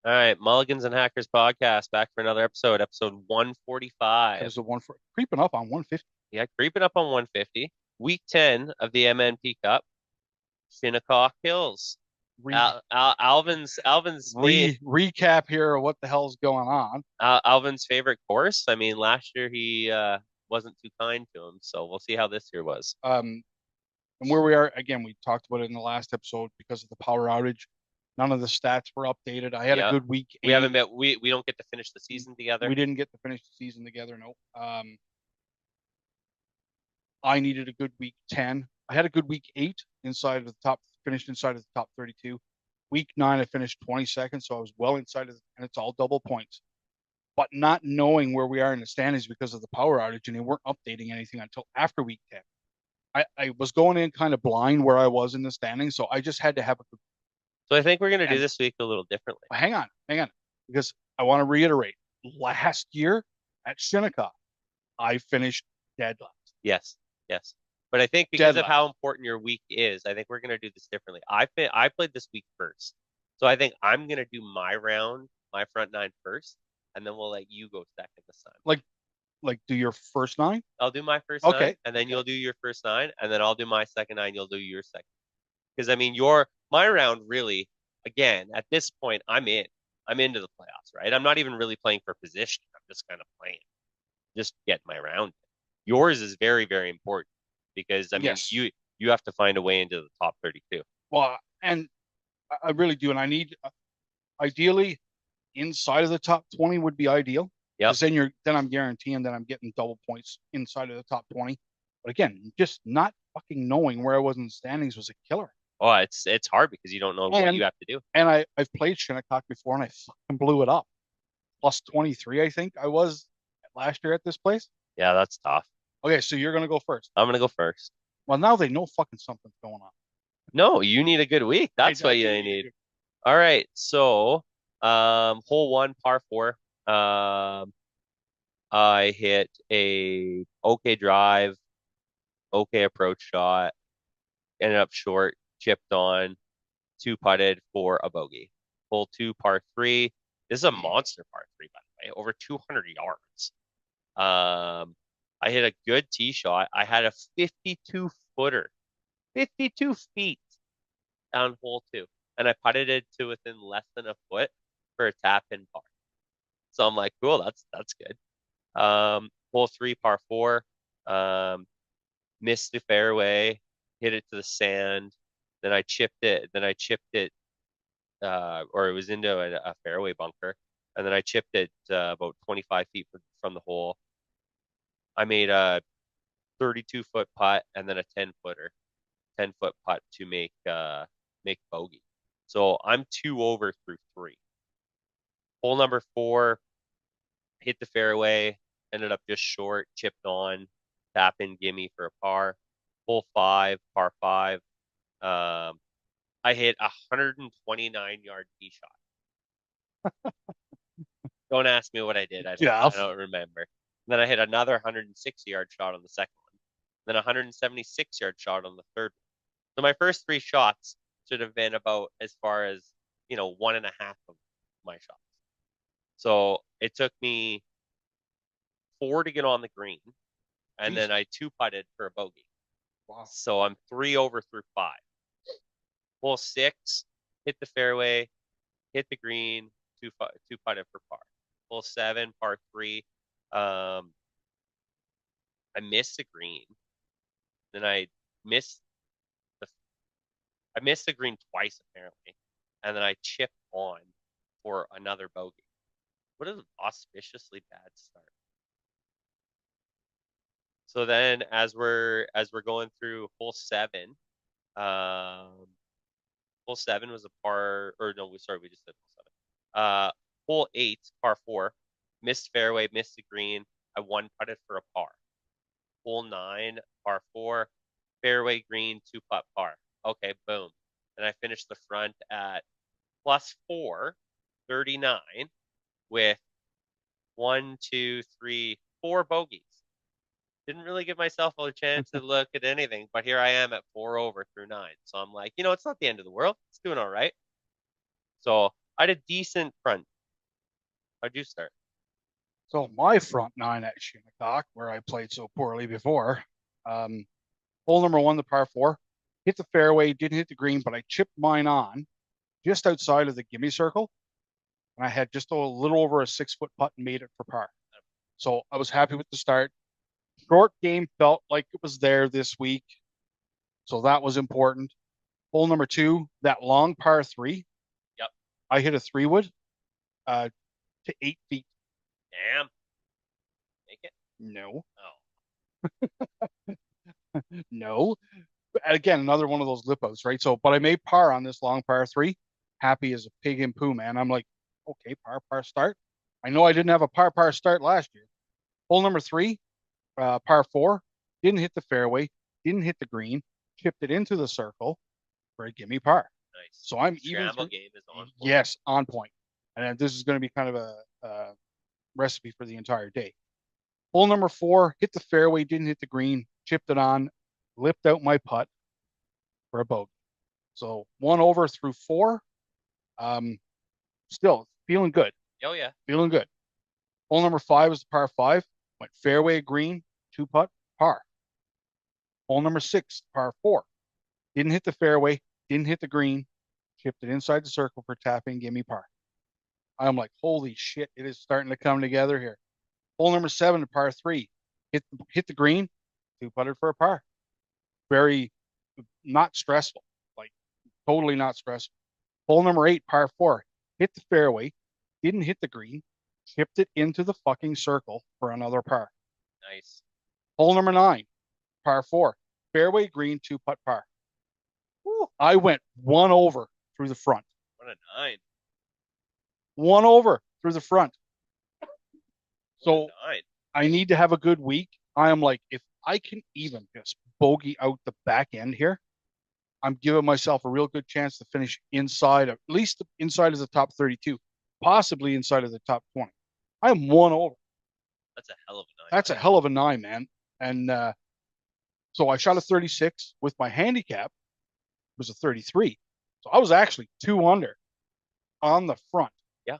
All right, Mulligans and Hackers podcast back for another episode 145. Episode one for creeping up on 150. Yeah, creeping up on 150. Week 10 of the MNP Cup, Shinnecock Hills. Re, Alvin's recap here of what the hell's going on. Alvin's favorite course. I mean, last year he wasn't too kind to him, so we'll see how this year was. And where we are again, we talked about it in the last episode because of the power outage. None of the stats were updated. I had a Yeah, good week we haven't eight. been we don't get to finish the season together. We didn't get to finish the season together. No. I needed a good week 10. I had a good week eight inside of the top, finished inside of the top 32. Week nine, I finished 22nd, so I was well inside of and it's all double points. But not knowing where we are in the standings because of the power outage, and they weren't updating anything until after week 10. I was going in kind of blind where I was in the standings, so I just had to have a good. So I think we're gonna do And this week a little differently. hang on, because I want to reiterate last year at Shinnecock, I finished dead last. Yes, yes. But I think because Dead of how last. important your week is, I think we're going to do this differently. I played this week first. So I think I'm going to do my round, my front nine first, and then we'll let you go second this time. Like do your first nine. I'll do my first nine, Okay. and then Okay. you'll do your first nine, and then I'll do my second nine, you'll do your second. Because I mean, your my round really, again, at this point, I'm in. I'm into the playoffs, right? I'm not even really playing for position. I'm just kind of playing, just getting my round. Yours is very, very important because I mean, Yes. you have to find a way into the top 32. Well, and I really do, and I need ideally inside of the top 20 would be ideal Yep. because then I'm guaranteeing that I'm getting double points inside of the top 20. But again, just not fucking knowing where I was in the standings was a killer. Oh, it's hard because you don't know what you And have to do. I've played Shinnecock before and I fucking blew it up. Plus 23, I think I was last year at this place. Yeah, that's tough. Okay, so you're gonna go first. I'm gonna go first. Well, now they know fucking something's going on. No, you need a good week. That's I what you do need a need. good. All right. So, hole one, par four. I hit a okay drive, okay approach shot, ended up short, chipped on, two putted for a bogey. Hole two, par three. This is a monster par three, by the way, over 200 yards. I hit a good tee shot. I had a 52 footer, 52 feet down hole two, and I putted it to within less than a foot for a tap in par. So I'm like, cool, that's good. Hole three, par four. Um, Missed the fairway, hit it to the sand. Then I chipped it. Or it was into a fairway bunker, and then I chipped it about 25 feet from the hole. I made a 32-foot putt and then a 10-foot putt to make bogey. So I'm two over through three. Hole number four, hit the fairway, ended up just short, chipped on, tap in, gimme for a par. Hole five, par five. Um, I hit a 129-yard tee shot. Don't ask me what I did. I Jeff. don't remember. And then I hit another 160-yard shot on the second one. Then a 176-yard shot on the third one. So my first three shots should have been about as far as, one and a half of my shots. So it took me four to get on the green, and then Jesus. I two putted for a bogey. Wow. So I'm three over through five. Hole six, hit the fairway, hit the green, two putted for par. Hole seven, par three. Um, I missed the green. Then missed the I missed the green twice apparently, and then I chipped on for another bogey. What an auspiciously bad start. So then, as we're going through um, hole seven was a par, or no, sorry, we just said hole seven. Hole eight, par four, missed fairway, missed the green. I one putted for a par. Hole nine, par four, fairway green, two putt par. Okay, boom. And I finished the front at plus 439 with one, two, three, four bogeys. Didn't really give myself a chance to look at anything, but here I am at four over through nine. So I'm like, it's not the end of the world. It's doing all right. So I had a decent front. How'd you start? So my front nine at Shinnecock, where I played so poorly before, um, hole number one, the par four, hit the fairway, didn't hit the green, but I chipped mine on just outside of the gimme circle, and I had just a little over a 6 foot putt and made it for par. So I was happy with the start. Short game felt like it was there this week, so that was important. Hole number two, that long par three, Yep. I hit a 3 wood uh, to 8 feet. Damn. Make it? No, Oh, no. Again, another one of those lip outs, right? So, but I made par on this long par three. Happy as a pig in poo, man. I'm like, okay, par start. I know I didn't have a par start last year. Hole number three, par four, didn't hit the fairway, didn't hit the green, chipped it into the circle for a gimme par. nice. So I'm even Scramble through. game is on point. Yes, on point. And this is going to be kind of a recipe for the entire day. Hole number four, hit the fairway, didn't hit the green, chipped it on, lipped out my putt for a bogey. So one over through four. Um, Still feeling good, Oh yeah. feeling good. Hole number five was the par five. Went fairway green, two putt, par. Hole number six, par four. Didn't hit the fairway, didn't hit the green, chipped it inside the circle for tapping, give me par. I'm like, holy shit, it is starting to come together here. Hole number seven, par three. Hit the green, two putted for a par. Very not stressful, like totally not stressful. Hole number eight, par four. Hit the fairway, didn't hit the green, chipped it into the fucking circle for another par. Nice. Hole number nine, par four. Fairway green, two putt par. Woo, I went one over through the front. What a nine. One over through the front. What a So nine. I need to have a good week. I am like, if I can even just bogey out the back end here, I'm giving myself a real good chance to finish inside, at least inside of the top 32, possibly inside of the top 20. I'm one over. That's a hell of a nine. That's a hell of a nine, man. And so I shot a 36 with my handicap. It was a 33. So I was actually two under on the front Yeah.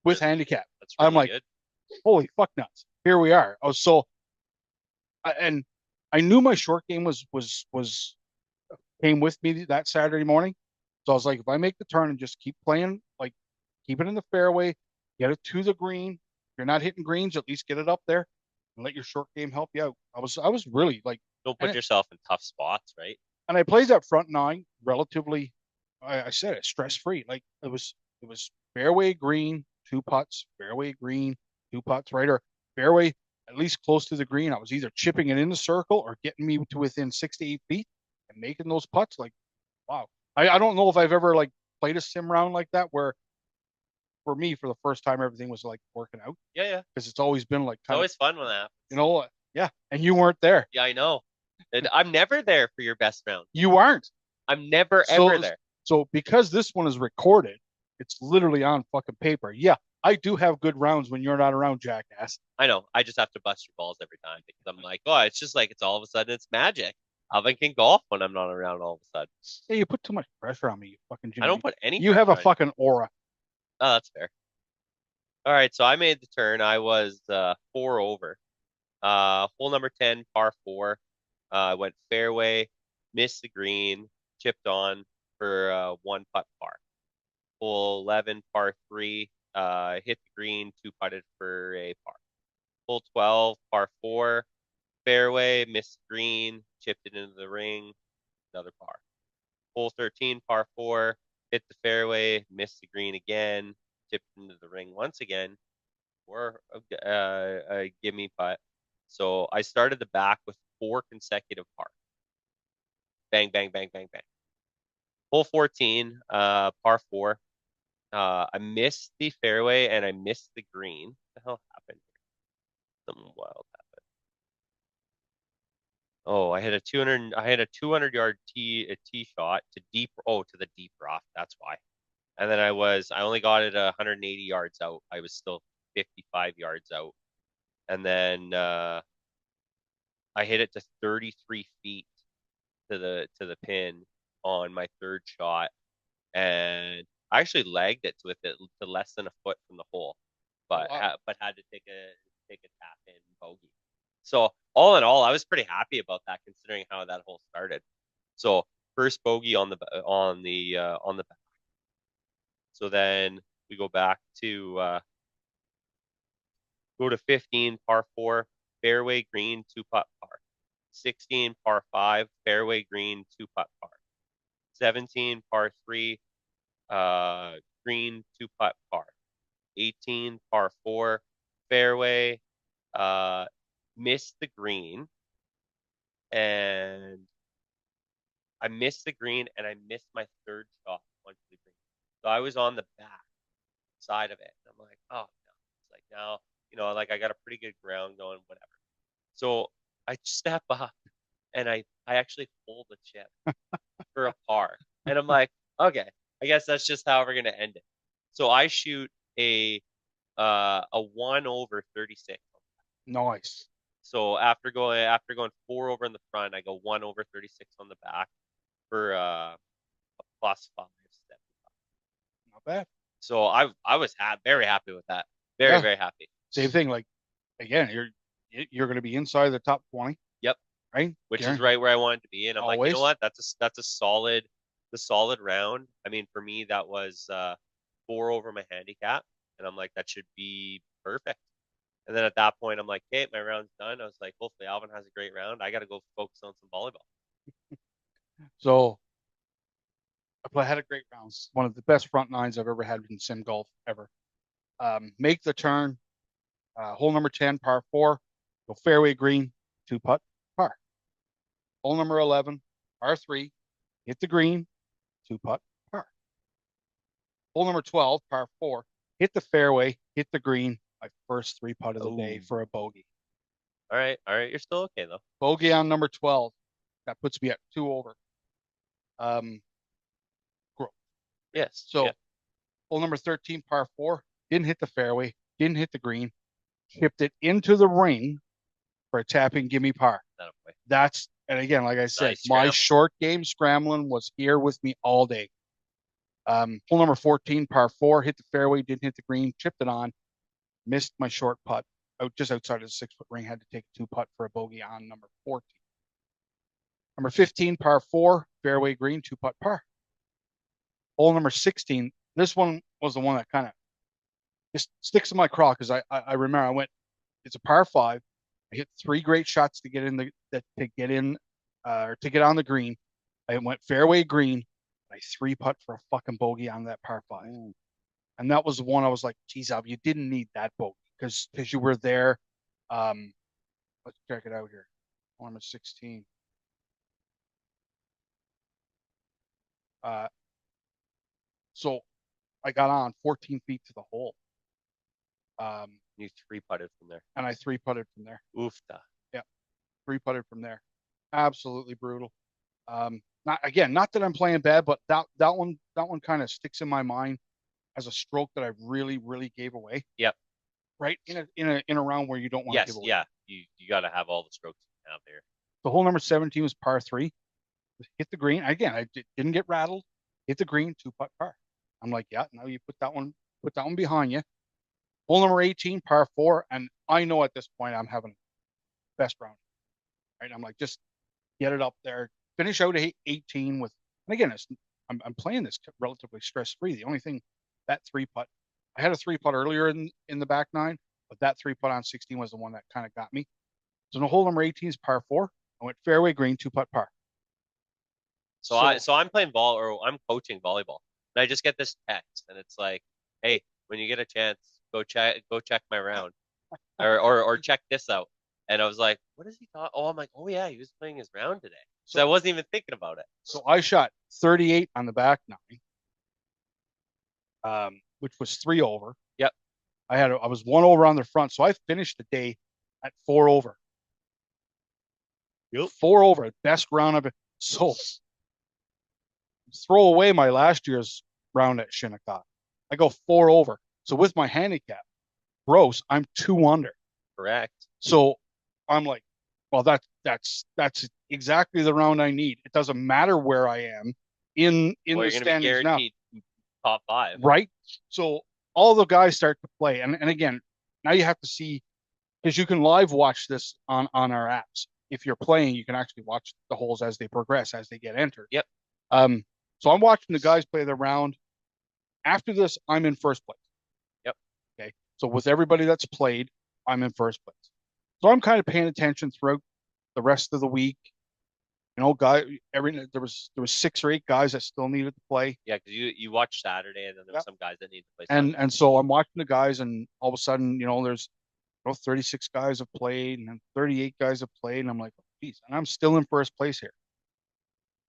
with Really, handicap. that's I'm really like, good. holy fuck nuts. Here we are. I was so, and I knew my short game was came with me that Saturday morning. So I was like, if I make the turn and just keep playing, like keep it in the fairway, get it to the green. If you're not hitting greens, at least get it up there and let your short game help you out. I was really like, Don't and put yourself in tough spots, right? I played that front nine relatively. I said it stress free. Like it was fairway green, two putts, fairway green, two putts, right? Or fairway at least close to the green. I was either chipping it in the circle or getting me to within 6 to 8 feet and making those putts. Like, wow. I don't know if I've ever like played a sim round like that where for me for the first time everything was like working out Yeah, yeah. because it's always been like It's kind of always fun when that you happens. know yeah, and you weren't there. Yeah, I know. And I'm never there for your best round. You aren't. I'm never ever So there. so because this one is recorded, it's literally on fucking paper. Yeah, I do have good rounds when you're not around, jackass. I know. I just have to bust your balls every time because I'm like, oh, it's just like it's all of a sudden it's magic. Alvin can golf when I'm not around all of a sudden. Hey, you put too much pressure on me, you fucking I don't Jimmy. put any You have a pressure on you. fucking aura. Oh, that's fair. All right, so I made the turn. I was four over. Hole number 10, par four. Went fairway, missed the green, chipped on for one putt par. Hole 11, par three. Hit the green, two putted for a par. Hole 12, par four. Fairway, missed the green, chipped it into the ring, another par. Hole 13, par four. Hit the fairway, missed the green again, chipped into the ring once again, or a gimme putt. So I started the back with four consecutive pars. Bang, bang, bang, bang, bang. Hole 14, par four. I missed the fairway and I missed the green. What the hell happened? Something wild happened. Oh, I had a 200-yard tee shot to to the deep rough. That's why. And then I only got it 180 yards out. I was still 55 yards out. And then I hit it to 33 feet to the pin on my third shot, and I actually lagged it with it to less than a foot from the hole, Oh wow. but had to take a tap in bogey. So all in all, I was pretty happy about that considering how that hole started. So first bogey on the back. So then we go to 15 par 4, fairway green 2 putt par. 16 par 5, fairway green 2 putt par. 17 par 3, green 2 putt par. 18 par 4, fairway, uh, missed the green, and I missed the green, and I missed my third shot onto the green. So I was on the back side of it. And I'm like, oh no. It's like now, like I got a pretty good ground going, whatever. So I step up and I actually hold the chip for a par. And I'm like, okay, I guess that's just how we're gonna end it. So I shoot a 1 over 36. Nice. So after going 4 over in the front, I go 1 over 36 on the back for a +5. Not bad. So I was very happy with that. Very, Yeah. very happy. Same thing. Like again, you're going to be inside the top 20, Yep. right? Which is right where I wanted to be. And I'm like, you know Always. what? That's a solid round. I mean, for me, that was 4 over my handicap. And I'm like, that should be perfect. And then at that point, I'm like, okay, my round's done. I was like, hopefully Alvin has a great round. I got to go focus on some volleyball. So I had a great round. One of the best front nines I've ever had in sim golf ever. Make the turn. Hole number 10, par 4. Go fairway green, 2 putt, par. Hole number 11, par 3. Hit the green, 2 putt, par. Hole number 12, par 4. Hit the fairway, hit the green. My first 3 putt of the day Oh, for a bogey. all right. All right. You're still okay, though. Bogey on number 12. That puts me at 2 over. Um, Yes. Yeah. so hole number 13, par 4. Didn't hit the fairway, didn't hit the green, chipped it into the ring for a tapping gimme par. That's, and again, like I said, Nice my scramble. short game scrambling was here with me all day. Hole number 14, par 4, hit the fairway, didn't hit the green, chipped it on, missed my short putt out just outside of the 6 foot ring, had to take a 2 putt for a bogey on number 14. Number 15, par 4, fairway green, 2 putt par. Hole number 16, this one was the one that kind of just sticks in my craw because I remember it's a par 5. I hit 3 great shots to get in or to get on the green. I went fairway green. I 3 putt for a fucking bogey on that par 5. Ooh. And that was the one I was like, geez, Al, you didn't need that bogey because you were there. Let's check it out here. Number 16. So I got on 14 feet to the hole. You 3 putted from there. And I 3 putted from there. Oofta. Yeah, 3 putted from there. Absolutely brutal. Not that I'm playing bad, but that one kind of sticks in my mind as a stroke that I really, really gave away. Yep. Right in a round where you don't want to give away. Yeah. You got to have all the strokes you have there. The hole number 17 was par 3. Hit the green again. I didn't get rattled. Hit the green, 2 putt par. I'm like, yeah. Now you put that one behind you. Hole number 18, par 4, and I know at this point I'm having best round. Right, I'm like, just get it up there. Finish out 18 with, and again, I'm playing this relatively stress free. The only thing, that 3 putt, I had a 3 putt earlier in the back nine, but that 3 putt on 16 was the one that kind of got me. So the hole number 18 is par 4. I went fairway green, 2 putt par. So I'm playing I'm coaching volleyball, and I just get this text, and it's like, hey, when you get a chance, go check my round, or check this out. And I was like, what is he talking? Oh, I'm like, oh yeah, he was playing his round today. So I wasn't even thinking about it. So I shot 38 on the back nine, which was 3 over. Yep. I was 1 over on the front, so I finished the day at 4 over. Yep. 4 over, best round of it. So throw away my last year's round at Shinnecock. I go 4 over. So with my handicap, gross, I'm 2 under. Correct. So I'm like, well, that's exactly the round I need. It doesn't matter where I am in the standings now. top five. right? So all the guys start to play, and again, now you have to see because you can live watch this on our apps. If you're playing, you can actually watch the holes as they progress, as they get entered. Yep. Um, so I'm watching the guys play the round. After this, I'm in first place. Yep. Okay. So with everybody that's played, I'm in first place. So I'm kind of paying attention throughout the rest of the week. You know, there was 6 or 8 guys that still needed to play. Yeah, because you watched Saturday, and then there were Yep. some guys that need to play And Sunday. and so I'm watching the guys, and all of a sudden, there's 36 guys have played, and then 38 guys have played, and I'm like, oh, geez, and I'm still in first place here.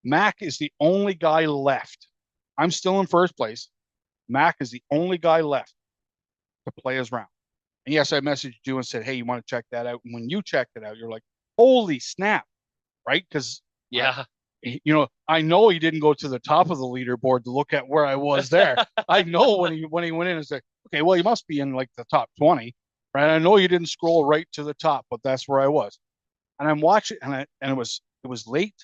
Mac is the only guy left. I'm still in first place. Mac is the only guy left to play his round. And yes, I messaged you and said, hey, you want to check that out? And when you checked it out, you're like, holy snap, right? Because Yeah. I know he didn't go to the top of the leaderboard to look at where I was there. I know when he went in and said, okay, well, you must be in like the top 20, right? I know you didn't scroll right to the top, but that's where I was. And I'm watching, and it was late.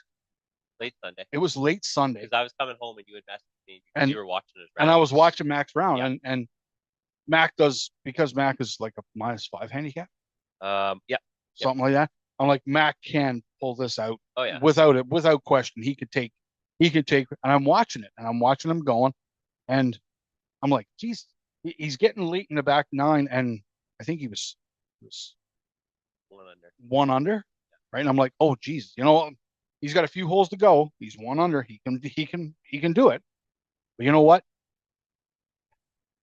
Late Sunday. It was late Sunday, Because I was coming home and you had messaged me because and you were watching his and I round. was watching Mac's round, Yeah. and Mac does because Mac is like a -5 handicap, Yeah. something like that. I'm like, Mac can pull this out Oh yeah. without question. He could take, and I'm watching it, and I'm watching him going, and I'm like, geez, he's getting late in the back nine, and I think he was 1 under. 1 under, right? And I'm like, oh geez, he's got a few holes to go. He's 1 under. He can do it. But you know what?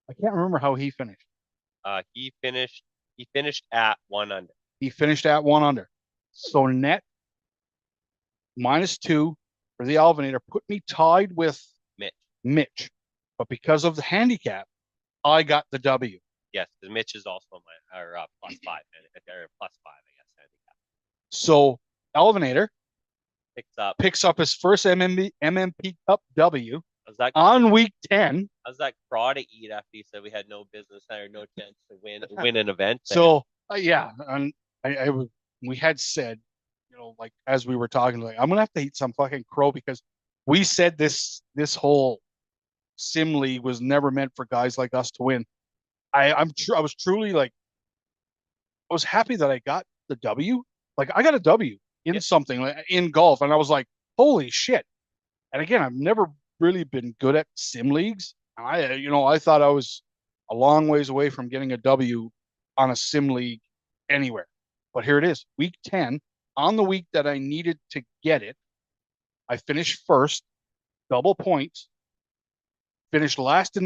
I can't remember how he finished. He finished at 1 under. He finished at 1 under. So net -2 for the Alvinator put me tied with Mitch. Mitch. But because of the handicap, I got the W. Yes, because Mitch is also my or +5 or +5, I guess, handicap. So Alvinator Picks picks up his first MNP Cup W how's that on week 10. how's that craw to eat after you said we had no business or no chance to win an event there? So yeah, and we had said, like as we were talking, like I'm gonna have to eat some fucking crow because we said this whole sim league was never meant for guys like us to win. I was truly like I was happy that I got the W. Like I got a W in Yeah. something like in golf, and I was like, holy shit. And again, I've never really been good at sim leagues. I thought I was a long ways away from getting a W on a sim league anywhere. But here it is, week 10. On the week that I needed to get it, I finished first, double points, finished last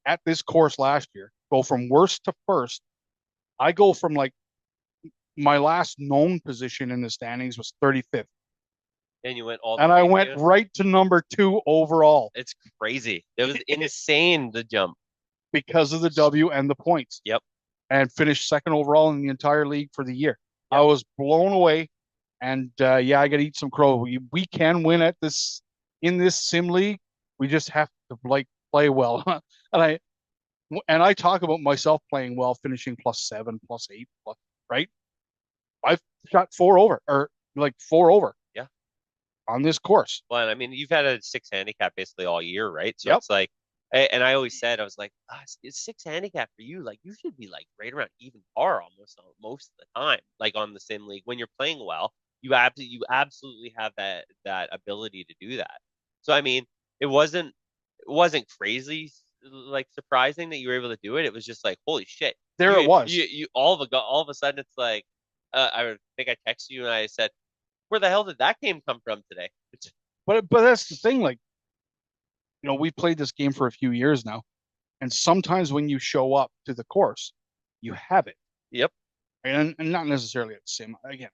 at this course last year, go from worst to first. I go from like my last known position in the standings was 35th. And you went all And the I way went to right to number 2 overall It's crazy. It was insane the jump. because of the W and the points. Yep. And finished second overall in the entire league for the year. Yep. I was blown away. And yeah, I got to eat some crow. We can win in this sim league. We just have to play well. and I talk about myself playing well, finishing +7, +8, right? I've shot 4 over or like 4 over. Yeah. On this course. Well, and I mean, you've had a 6 handicap basically all year, right? So Yep. it's like, and I always said, I was like, it's 6 handicap for you. Like, you should be like right around even par almost most of the time, like on the sim league when you're playing well. You absolutely have that ability to do that. So I mean, it wasn't crazy like surprising that you were able to do it. It was just like, holy shit. There it was. You all of a sudden it's like, I think I texted you and I said, where the hell did that game come from today? But that's the thing. Like, we've played this game for a few years now, and sometimes when you show up to the course, you have it. Yep. And not necessarily at sim. Again,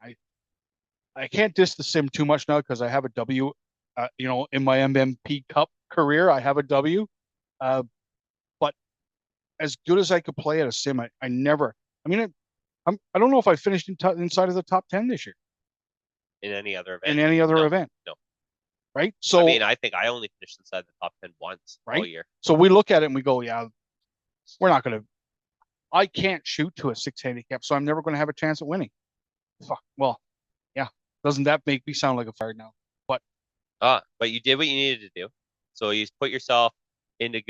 I can't diss the sim too much now because I have a W. In my MNP Cup career, I have a W. But as good as I could play at a sim, I never. I mean, I don't know if I finished inside of the top 10 this year In any other event. in any other No, event. no. Right. So I mean, I think I only finished inside the top 10 once all right. year. So we look at it and we go, yeah, we're not going to. I can't shoot to a 6 handicap, so I'm never going to have a chance at winning. Fuck. Well, yeah. Doesn't that make me sound like a fire now? But But you did what you needed to do. So you put yourself into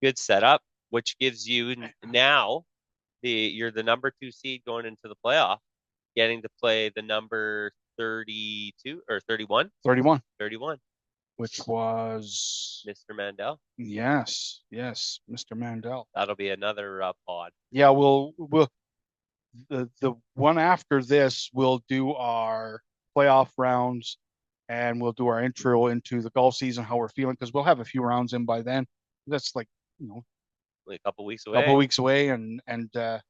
good setup, which gives you now you're the number 2 seed going into the playoff, getting to play the number 32 or 31, 31, 31, which was Mr. Mandel. yes, Mr. Mandel. That'll be another pod. Yeah, we'll the one after this we'll do our playoff rounds and we'll do our intro into the golf season, how we're feeling, because we'll have a few rounds in by then. That's like, Like a couple weeks a couple of away. weeks away, and yeah,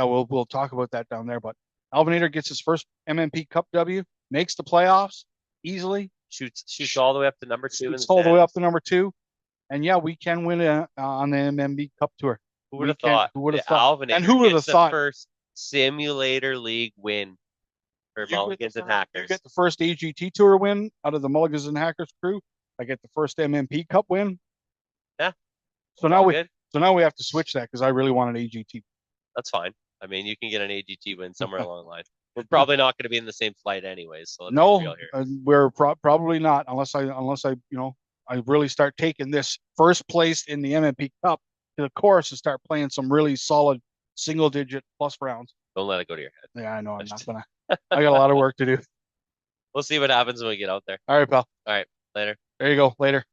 we'll talk about that down there. But Alvinator gets his first MNP Cup W, makes the playoffs easily, Shoots all the way up to number 2 in the shoots all the way up standings. to number 2, and yeah, we can win on the MNP Cup tour. Who would We have can. thought Who would the have thought? And Alvinator who would gets have the thought first simulator league win for Mulligans and you Hackers? get the first AGT tour win out of the Mulligans and Hackers crew? I get the first MNP Cup win. Yeah, So it's now all we good. so now we have to switch that because I really want an AGT. That's fine. I mean, you can get an AGT win somewhere along the line. We're probably not going to be in the same flight anyways, so let's be No, real here. we're probably not unless I I really start taking this first place in the MNP Cup to the course and start playing some really solid single digit plus rounds. Don't let it go to your Yeah, I know I'm not head. gonna. I got a lot of work to do. We'll see what happens when we get out there. All right, pal. All right, later. There you go. Later.